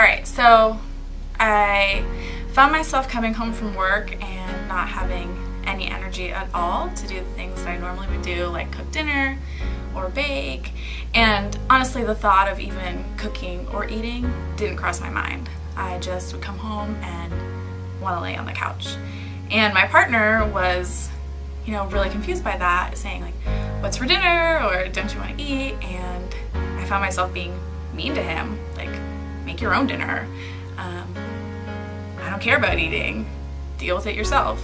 Alright, so I found myself coming home from work and not having any energy at all to do the things that I normally would do, like cook dinner or bake. And honestly, the thought of even cooking or eating didn't cross my mind. I just would come home and want to lay on the couch. And my partner was, really confused by that, saying like, what's for dinner, or don't you want to eat? And I found myself being mean to him, like, make your own dinner. I don't care about eating. Deal with it yourself.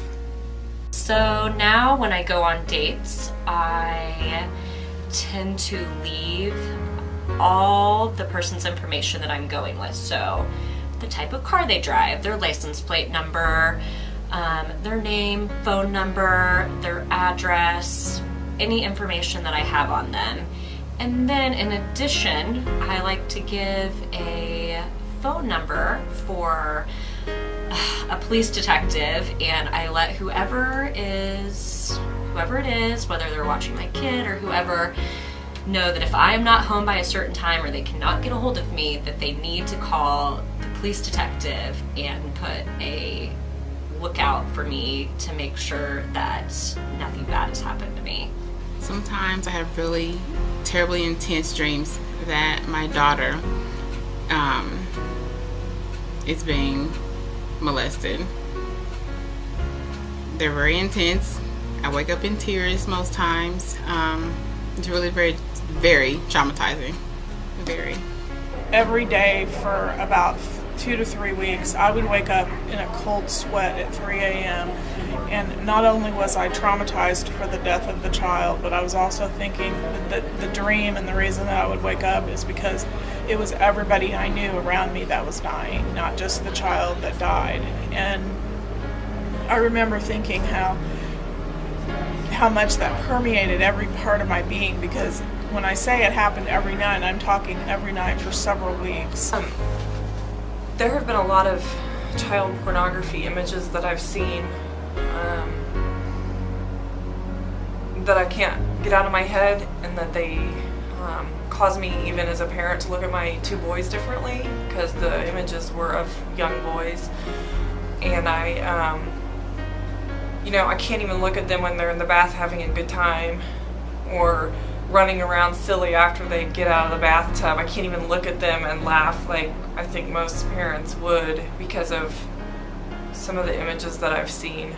So now when I go on dates, I tend to leave all the person's information that I'm going with. So the type of car they drive, their license plate number, their name, phone number, their address, any information that I have on them. And then in addition, I like to give a phone number for a police detective, and I let whoever it is, whether they're watching my kid or whoever, know that if I am not home by a certain time or they cannot get a hold of me, that they need to call the police detective and put a lookout for me to make sure that nothing bad has happened to me. Sometimes I have really terribly intense dreams that my daughter is being molested. They're very intense. I wake up in tears most times. It's really very, very traumatizing. Very. Every day for about 2 to 3 weeks, I would wake up in a cold sweat at 3 a.m. And not only was I traumatized for the death of the child, but I was also thinking that the dream and the reason that I would wake up is because it was everybody I knew around me that was dying, not just the child that died. And I remember thinking how much that permeated every part of my being, because when I say it happened every night, I'm talking every night for several weeks. There have been a lot of child pornography images that I've seen that I can't get out of my head, and that they cause me, even as a parent, to look at my 2 boys differently, because the images were of young boys, and I can't even look at them when they're in the bath having a good time or running around silly after they get out of the bathtub. I can't even look at them and laugh like I think most parents would, because of some of the images that I've seen.